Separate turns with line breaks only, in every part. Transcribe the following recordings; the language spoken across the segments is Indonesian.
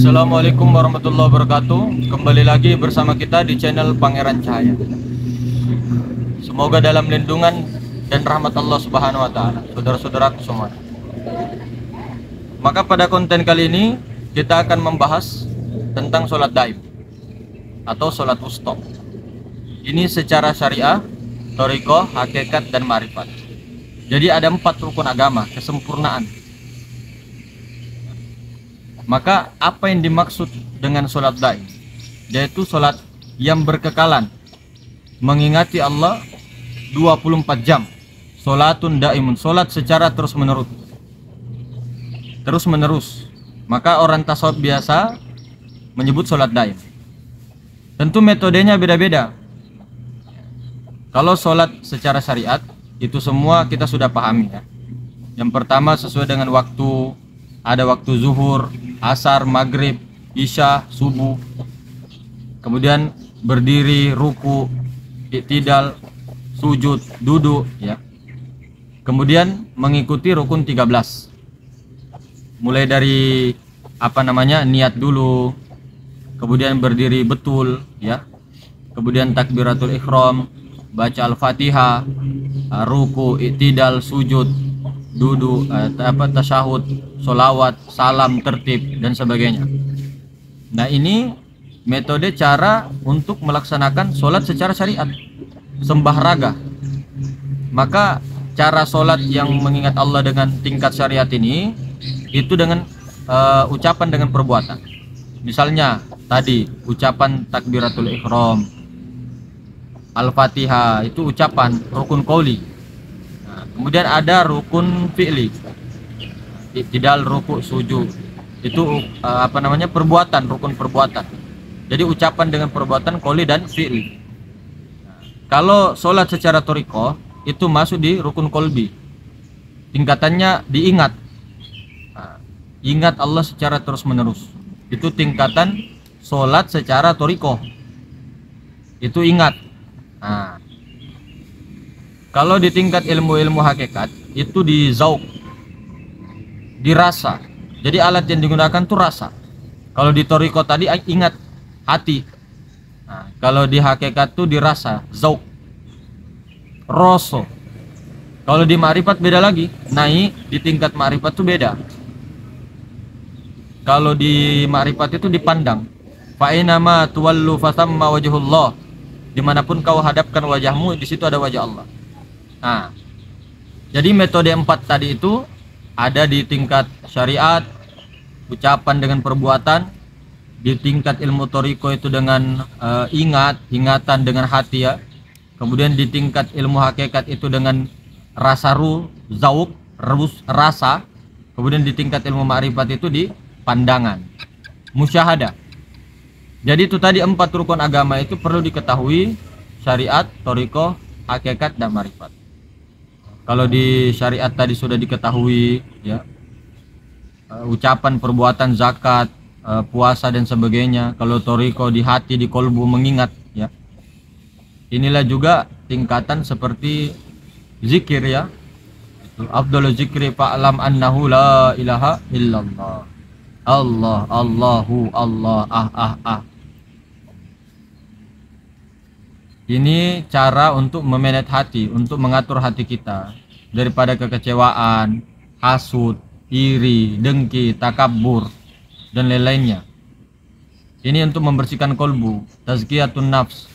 Assalamualaikum warahmatullahi wabarakatuh. Kembali lagi bersama kita di channel Pangeran Cahaya. Semoga dalam lindungan dan rahmat Allah Subhanahu wa taala, saudara-saudaraku semua. Maka pada konten kali ini kita akan membahas tentang sholat daim atau sholat wusta. Ini secara syariah, thariqah, hakikat, dan ma'rifat. Jadi ada 4 rukun agama, kesempurnaan. Maka apa yang dimaksud dengan sholat daim? Yaitu sholat yang berkekalan, mengingati Allah 24 jam. Sholatun daimun, sholat secara terus menerus. Maka orang tasawuf biasa menyebut sholat daim. Tentu metodenya beda-beda. Kalau sholat secara syariat itu semua kita sudah pahami ya. Yang pertama sesuai dengan waktu, ada waktu zuhur, asar, maghrib, isya, subuh. Kemudian berdiri, ruku, i'tidal, sujud, duduk ya. Kemudian mengikuti rukun 13. Mulai dari niat dulu. Kemudian berdiri betul ya. Kemudian takbiratul ihram, baca Al-Fatihah, ruku, i'tidal, sujud, duduk, tasyahud, sholawat, salam, tertib, dan sebagainya. Nah ini metode cara untuk melaksanakan sholat secara syariat, sembah raga. Maka cara sholat yang mengingat Allah dengan tingkat syariat ini itu dengan ucapan dengan perbuatan. Misalnya tadi ucapan takbiratul ihram, Al-Fatihah itu ucapan rukun qauli. Nah, kemudian ada rukun fi'li, i'tidal, ruku, sujud. Itu perbuatan, rukun perbuatan. Jadi ucapan dengan perbuatan qauli dan fi'li. Nah, kalau sholat secara thariqah itu masuk di rukun qalbi. Tingkatannya diingat. Nah, ingat Allah secara terus menerus. Itu tingkatan sholat secara thariqah. Itu ingat. Nah, kalau di tingkat ilmu-ilmu hakikat itu di zauq, dirasa. Jadi alat yang digunakan tuh rasa. Kalau di thariqah tadi ingat, hati. Nah, kalau di hakikat tuh dirasa, zauq, rasa. Kalau di ma'rifat beda lagi. Naik di tingkat ma'rifat tuh beda. Kalau di ma'rifat itu dipandang. Fa inama tuwallu fasamma wajhullah. Dimanapun kau hadapkan wajahmu, di situ ada wajah Allah. Nah, jadi metode 4 tadi itu ada di tingkat syariat, ucapan dengan perbuatan. Di tingkat ilmu thariqah itu dengan ingatan dengan hati ya. Kemudian di tingkat ilmu hakikat itu dengan rasa zauq, rasa. Kemudian di tingkat ilmu ma'rifat itu di pandangan, musyahadah. Jadi itu tadi 4 rukun agama itu perlu diketahui: syariat, thariqah, hakikat, dan ma'rifat. Kalau di syariat tadi sudah diketahui ya, ucapan, perbuatan, zakat, puasa dan sebagainya. Kalau thariqah di hati, di kolbu, mengingat ya. Inilah juga tingkatan seperti zikir ya. Afdhalul zikri fa'lam annahu la ilaha illallah. Allah, Allahu, Allah, Ini cara untuk memanage hati, untuk mengatur hati kita daripada kekecewaan, hasud, iri, dengki, takabur, dan lain-lainnya. Ini untuk membersihkan kolbu, tazkiyatun nafs,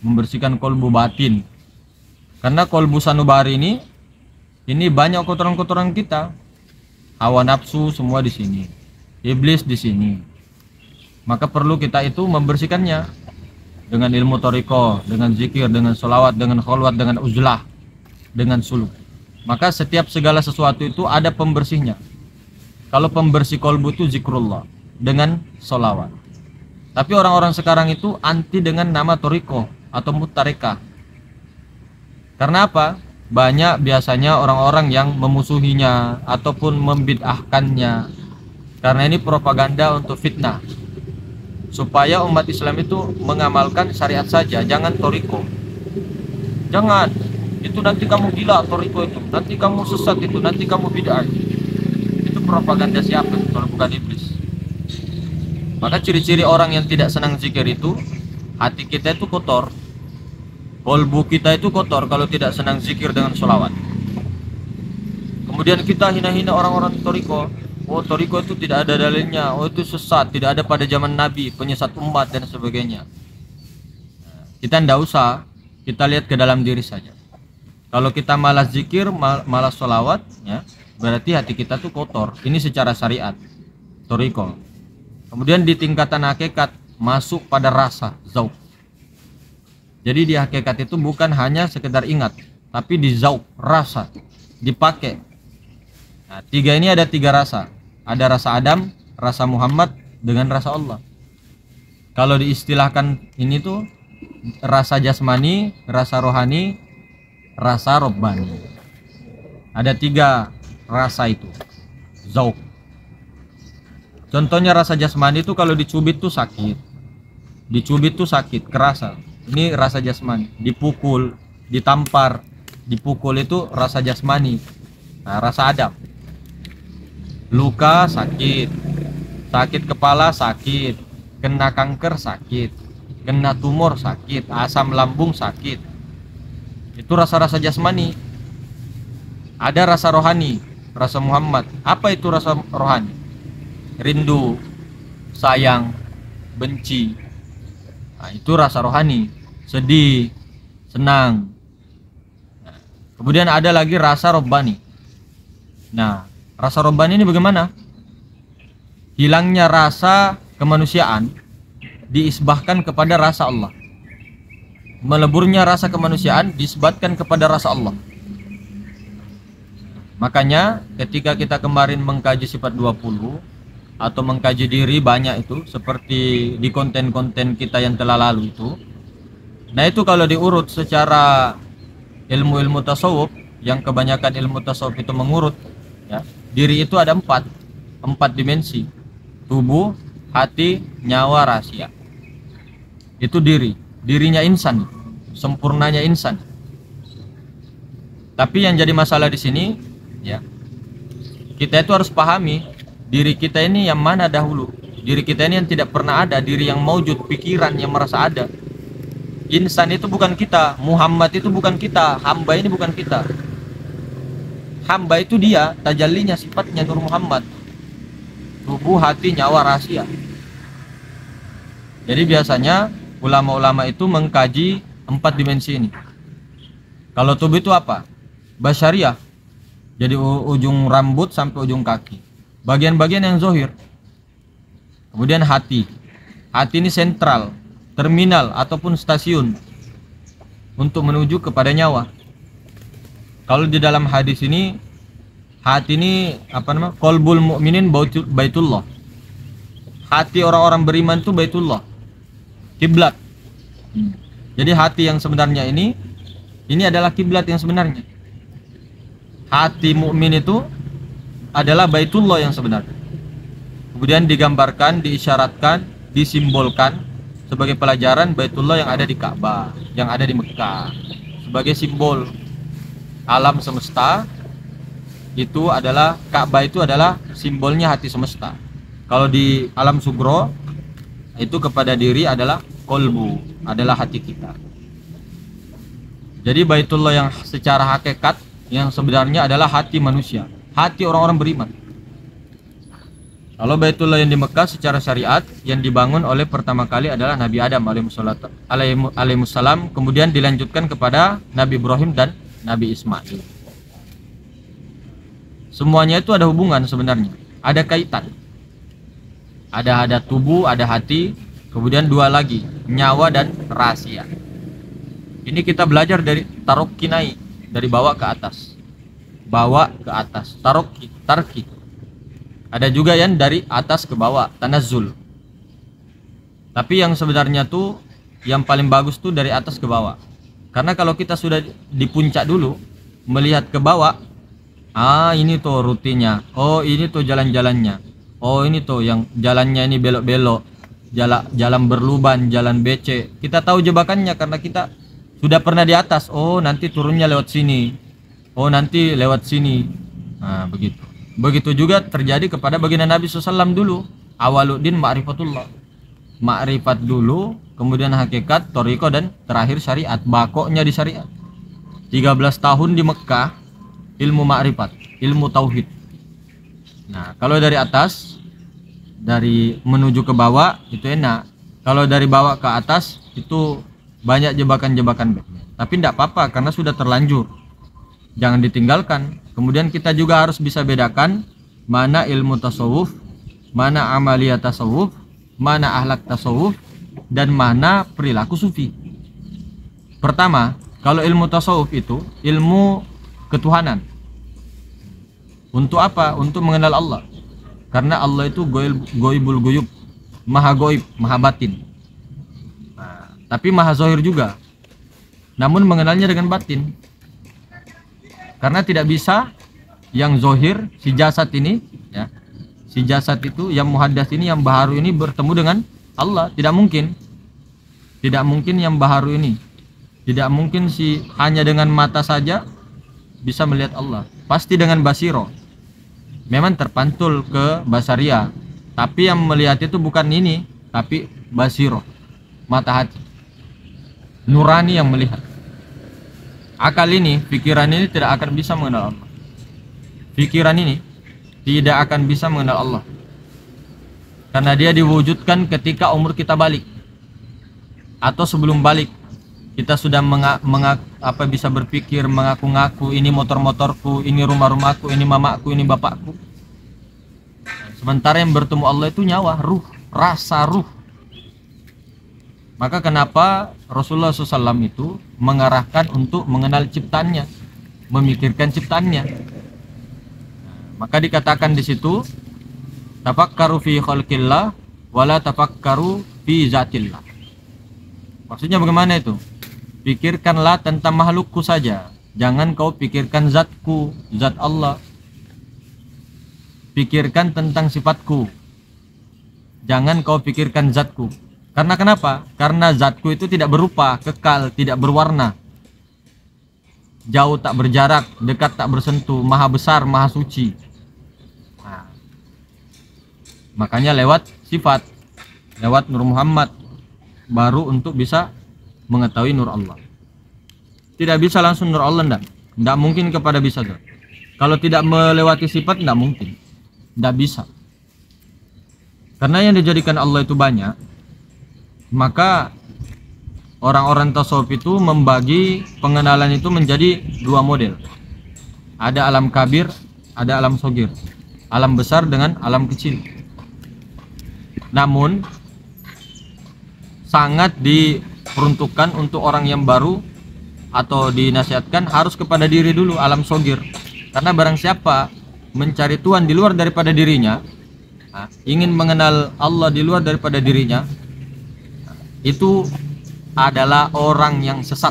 membersihkan kolbu batin. Karena kolbu sanubari ini banyak kotoran-kotoran kita, hawa nafsu semua di sini, iblis di sini. Maka perlu kita itu membersihkannya dengan ilmu thariqah, dengan zikir, dengan sholawat, dengan kholwat, dengan uzlah, dengan suluk. Maka setiap segala sesuatu itu ada pembersihnya. Kalau pembersih kolbu itu zikrullah dengan sholawat. Tapi orang-orang sekarang itu anti dengan nama thariqah atau mutarekah. Karena apa? Banyak biasanya orang-orang yang memusuhinya ataupun membid'ahkannya. Karena ini propaganda untuk fitnah, supaya umat Islam itu mengamalkan syariat saja, jangan thariqah. Jangan, itu nanti kamu gila thariqah itu, nanti kamu sesat itu, nanti kamu bid'ah. Itu propaganda siapa kalau bukan iblis? Maka ciri-ciri orang yang tidak senang zikir itu, hati kita itu kotor, kolbu kita itu kotor kalau tidak senang zikir dengan sholawat. Kemudian kita hina-hina orang-orang toriko. Oh, toriko itu tidak ada dalilnya, oh itu sesat, tidak ada pada zaman Nabi, penyesat umat dan sebagainya. Kita tidak usah, kita lihat ke dalam diri saja. Kalau kita malas zikir, malas sholawat, ya, berarti hati kita tuh kotor. Ini secara syariat, toriko. Kemudian di tingkatan hakikat masuk pada rasa, zauq. Jadi di hakikat itu bukan hanya sekedar ingat, tapi di zauq, rasa, dipakai. Nah, tiga ini ada tiga rasa. Ada rasa Adam, rasa Muhammad, dengan rasa Allah. Kalau diistilahkan ini tuh rasa jasmani, rasa rohani, rasa robbani. Ada tiga rasa itu, zauq. Contohnya rasa jasmani itu kalau dicubit tuh sakit, dicubit tuh sakit, kerasa. Ini rasa jasmani. Dipukul, ditampar, dipukul itu rasa jasmani. Nah, rasa Adam, luka sakit, sakit kepala sakit, kena kanker sakit, kena tumor sakit, asam lambung sakit. Itu rasa-rasa jasmani. Ada rasa rohani, rasa Muhammad. Apa itu rasa rohani? Rindu, sayang, benci. Nah, itu rasa rohani. Sedih, senang. Nah, kemudian ada lagi rasa robbani. Nah, rasa robbani ini bagaimana? Hilangnya rasa kemanusiaan diisbahkan kepada rasa Allah. Meleburnya rasa kemanusiaan disebabkan kepada rasa Allah. Makanya ketika kita kemarin mengkaji sifat 20 atau mengkaji diri banyak itu, seperti di konten-konten kita yang telah lalu itu. Nah, itu kalau diurut secara ilmu-ilmu tasawuf, yang kebanyakan ilmu tasawuf itu mengurut, ya, diri itu ada empat dimensi: tubuh, hati, nyawa, rahasia. Itu dirinya insan, sempurnanya insan. Tapi yang jadi masalah di sini, ya, kita itu harus pahami diri kita ini yang mana dahulu. Diri kita ini yang tidak pernah ada, diri yang maujud, pikiran yang merasa ada. Insan itu bukan kita, Muhammad itu bukan kita, hamba ini bukan kita. Hamba itu dia, tajallinya, sifatnya Nur Muhammad. Tubuh, hati, nyawa, rahasia. Jadi biasanya ulama-ulama itu mengkaji 4 dimensi ini. Kalau tubuh itu apa? Basyariah. Jadi ujung rambut sampai ujung kaki. Bagian-bagian yang zohir. Kemudian hati. Hati ini sentral, terminal ataupun stasiun untuk menuju kepada nyawa. Kalau di dalam hadis ini, hati ini apa namanya? Qalbul mu'minin baitullah. Hati orang-orang beriman itu baitullah, kiblat. Jadi hati yang sebenarnya ini adalah kiblat yang sebenarnya. Hati mukmin itu adalah baitullah yang sebenarnya. Kemudian digambarkan, diisyaratkan, disimbolkan sebagai pelajaran baitullah yang ada di Ka'bah, yang ada di Mekah, sebagai simbol alam semesta. Itu adalah Ka'bah, itu adalah simbolnya hati semesta. Kalau di alam sugro itu kepada diri adalah kolbu, adalah hati kita. Jadi baitullah yang secara hakikat yang sebenarnya adalah hati manusia, hati orang-orang beriman. Kalau baitullah yang di Mekah secara syariat yang dibangun oleh pertama kali adalah Nabi Adam alaihissalam, kemudian dilanjutkan kepada Nabi Ibrahim dan Nabi Ismail. Semuanya itu ada hubungan sebenarnya, ada kaitan. Ada tubuh, ada hati, kemudian dua lagi, nyawa dan rahasia. Ini kita belajar dari tarok kinai, dari bawah ke atas. Bawa ke atas, tarok tarki. Ada juga yang dari atas ke bawah, tanazzul. Tapi yang sebenarnya tuh yang paling bagus tuh dari atas ke bawah. Karena kalau kita sudah di puncak dulu, melihat ke bawah, ini tuh rutinnya. Oh, ini tuh jalan-jalannya. Oh, ini tuh yang jalannya ini belok-belok. Jalan berluban, jalan becek. Kita tahu jebakannya karena kita sudah pernah di atas. Oh, nanti turunnya lewat sini. Oh, nanti lewat sini. Nah, begitu. Begitu juga terjadi kepada baginda Nabi SAW dulu. Awaluddin ma'rifatullah. Ma'rifat dulu, kemudian hakikat, thariqah, dan terakhir syariat. Bakoknya di syariat. 13 tahun di Mekah ilmu ma'rifat, ilmu tauhid. Nah, kalau dari atas, dari menuju ke bawah itu enak. Kalau dari bawah ke atas itu banyak jebakan-jebakan. Tapi tidak apa-apa karena sudah terlanjur. Jangan ditinggalkan. Kemudian kita juga harus bisa bedakan mana ilmu tasawuf, mana amaliyah tasawuf, mana akhlak tasawuf, dan mana perilaku sufi. Pertama, kalau ilmu tasawuf itu ilmu ketuhanan. Untuk apa? Untuk mengenal Allah. Karena Allah itu goibul goyub, maha goib, maha batin. Nah, tapi maha zohir juga. Namun mengenalnya dengan batin. Karena tidak bisa yang zohir, si jasad ini, ya, si jasad itu, yang muhaddas ini, yang baharu ini bertemu dengan Allah. Tidak mungkin. Tidak mungkin yang baharu ini. Tidak mungkin si hanya dengan mata saja bisa melihat Allah. Pasti dengan basiro. Memang terpantul ke basaria. Tapi yang melihat itu bukan ini, tapi basiro, mata hati. Nurani yang melihat. Akal ini, pikiran ini tidak akan bisa mengenal Allah. Pikiran ini tidak akan bisa mengenal Allah. Karena dia diwujudkan ketika umur kita balik. Atau sebelum balik. Kita sudah bisa berpikir, mengaku-ngaku ini motor-motorku, ini rumah-rumahku, ini mamaku, ini bapakku. Sementara yang bertemu Allah itu nyawa, ruh, rasa ruh. Maka kenapa Rasulullah SAW itu mengarahkan untuk mengenal ciptaannya, memikirkan ciptaannya. Maka dikatakan di situ, tafakkaru fi khalqillah wala tafakkaru fi zatillah. Maksudnya bagaimana itu? Pikirkanlah tentang makhlukku saja, jangan kau pikirkan zatku, zat Allah. Pikirkan tentang sifatku, jangan kau pikirkan zatku. Karena kenapa? Karena zatku itu tidak berupa, kekal, tidak berwarna, jauh tak berjarak, dekat tak bersentuh, maha besar, maha suci. Nah, makanya lewat sifat, lewat Nur Muhammad baru untuk bisa mengetahui Nur Allah. Tidak bisa langsung Nur Allah, tidak mungkin kepada bisa tuh. Kalau tidak melewati sifat tidak mungkin, tidak bisa. Karena yang dijadikan Allah itu banyak. Maka orang-orang tasawuf itu membagi pengenalan itu menjadi dua model. Ada alam kabir, ada alam sogir. Alam besar dengan alam kecil. Namun sangat diperuntukkan untuk orang yang baru atau dinasihatkan harus kepada diri dulu, alam sogir. Karena barang siapa mencari Tuhan di luar daripada dirinya, ingin mengenal Allah di luar daripada dirinya, itu adalah orang yang sesat.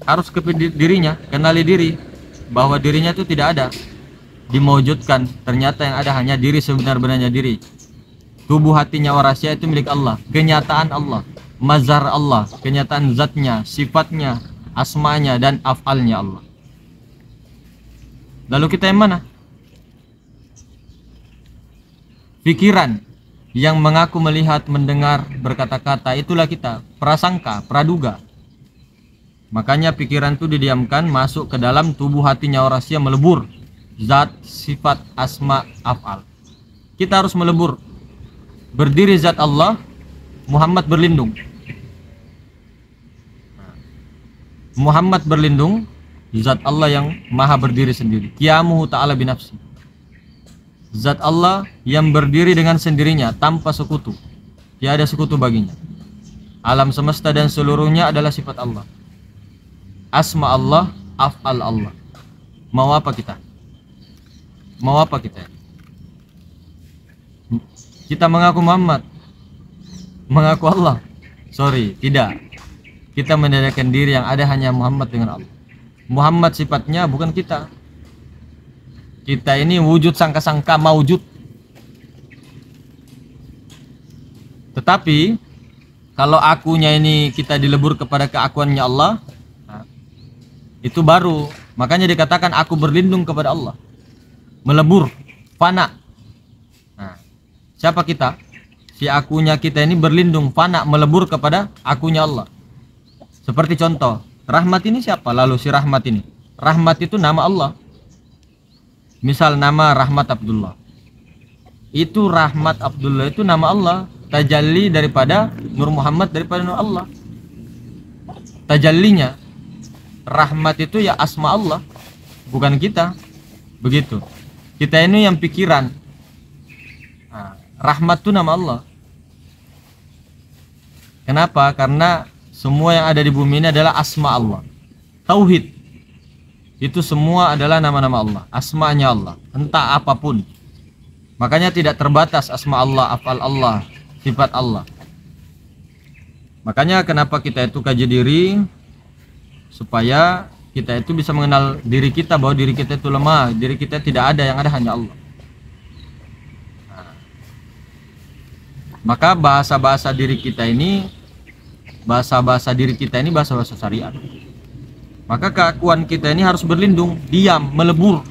Harus ke dirinya, kenali diri, bahwa dirinya itu tidak ada, dimewujudkan. Ternyata yang ada hanya diri sebenar-benarnya diri. Tubuh hatinya warasia itu milik Allah, kenyataan Allah, mazhar Allah, kenyataan zatnya, sifatnya, asmanya, dan af'alnya Allah. Lalu kita yang mana? Pikiran yang mengaku melihat, mendengar, berkata-kata, itulah kita, prasangka, praduga. Makanya pikiran itu didiamkan, masuk ke dalam tubuh hatinya warasia, melebur zat, sifat, asma, af'al. Kita harus melebur. Berdiri zat Allah, Muhammad berlindung. Muhammad berlindung, zat Allah yang maha berdiri sendiri. Qiyamuhu ta'ala binafsi. Zat Allah yang berdiri dengan sendirinya tanpa sekutu. Tiada sekutu baginya. Alam semesta dan seluruhnya adalah sifat Allah. Asma Allah, af'al Allah. Mau apa kita? Mau apa kita? Kita mengaku Muhammad, mengaku Allah. Sorry, tidak. Kita menjadikan diri yang ada hanya Muhammad dengan Allah. Muhammad sifatnya bukan kita. Kita ini wujud sangka-sangka maujud. Tetapi kalau akunya ini kita dilebur kepada keakuannya Allah, itu baru. Makanya dikatakan aku berlindung kepada Allah. Melebur, fana. Nah, Siapa kita? Si akunya kita ini berlindung, fana, melebur kepada akunya Allah. Seperti contoh, rahmat ini siapa? Lalu si rahmat ini. Rahmat itu nama Allah. Misal nama Rahmat Abdullah. Itu Rahmat Abdullah itu nama Allah. Tajalli daripada Nur Muhammad, daripada Nur Allah. Tajallinya. Rahmat itu ya asma Allah, bukan kita. Begitu. Kita ini yang pikiran. Nah, rahmat itu nama Allah. Kenapa? Karena semua yang ada di bumi ini adalah asma Allah. Tauhid itu semua adalah nama-nama Allah, asmanya Allah, entah apapun. Makanya tidak terbatas asma Allah, afal Allah, sifat Allah. Makanya kenapa kita itu kaji diri, supaya kita itu bisa mengenal diri kita, bahwa diri kita itu lemah, diri kita tidak ada, yang ada hanya Allah. Nah, maka bahasa-bahasa diri kita ini, bahasa-bahasa syariat. Maka keakuan kita ini harus berlindung, diam, melebur,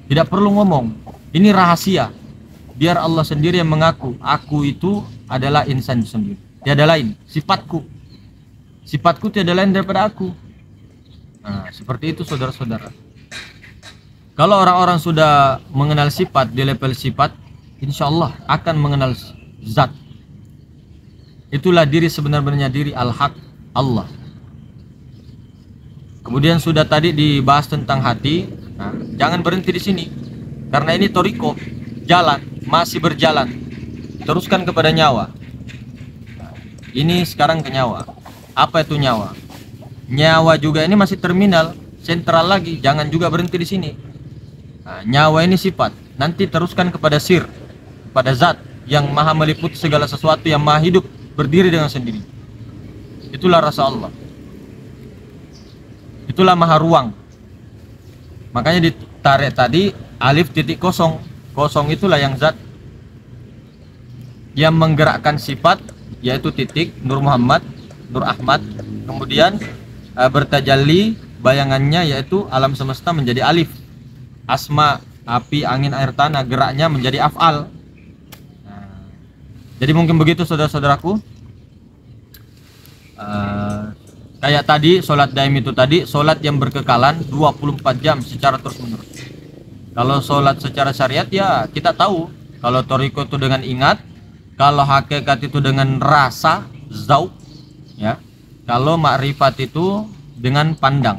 tidak perlu ngomong. Ini rahasia, biar Allah sendiri yang mengaku, aku itu adalah insan sendiri, tiada lain. Sifatku tiada lain daripada aku. Nah, seperti itu saudara-saudara. Kalau orang-orang sudah mengenal sifat di level sifat, insya Allah akan mengenal zat. Itulah diri sebenarnya, diri al-haq, Allah. Kemudian sudah tadi dibahas tentang hati. Nah, jangan berhenti di sini, karena ini toriko, jalan, masih berjalan. Teruskan kepada nyawa. Nah, ini sekarang ke nyawa. Apa itu nyawa? Nyawa juga ini masih terminal, sentral lagi. Jangan juga berhenti di sini. Nah, nyawa ini sifat. Nanti teruskan kepada sir, kepada zat yang maha meliputi segala sesuatu, yang maha hidup, berdiri dengan sendiri. Itulah rasa Allah. Itulah maha ruang. Makanya ditarik tadi alif titik kosong. Kosong itulah yang zat yang menggerakkan sifat, yaitu titik Nur Muhammad, Nur Ahmad. Kemudian bertajalli bayangannya, yaitu alam semesta menjadi alif. Asma, api, angin, air, tanah, geraknya menjadi af'al. Nah, jadi mungkin begitu saudara-saudaraku. Kayak tadi sholat daim itu tadi, sholat yang berkekalan 24 jam secara terus menerus. Kalau sholat secara syariat ya kita tahu, kalau toriko itu dengan ingat, kalau hakikat itu dengan rasa, zauq, ya. Kalau makrifat itu dengan pandang,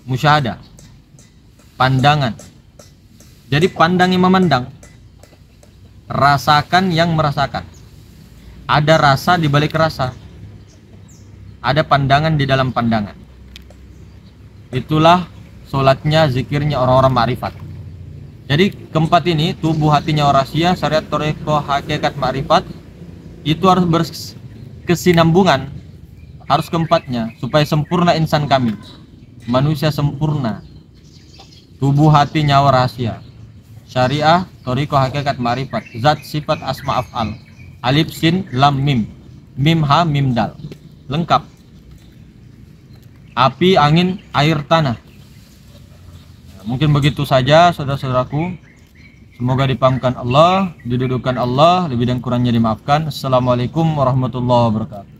musyahadah, pandangan. Jadi pandang yang memandang, rasakan yang merasakan. Ada rasa di balik rasa, ada pandangan di dalam pandangan. Itulah sholatnya, zikirnya orang-orang makrifat. Jadi keempat ini, tubuh, hatinya, rahasia, syariat, toriko, hakikat, makrifat, itu harus berkesinambungan, harus keempatnya, supaya sempurna insan kami, manusia sempurna. Tubuh, hati, nyawa, rahasia, syariah, toriko, hakikat, makrifat, zat, sifat, asma, af'al, alif, sin, lam, mim, mim, ha, mim, dal, lengkap. Api, angin, air, tanah. Mungkin begitu saja saudara-saudaraku. Semoga dipahamkan Allah, didudukan Allah, lebih dan kurangnya dimaafkan. Assalamualaikum warahmatullahi wabarakatuh.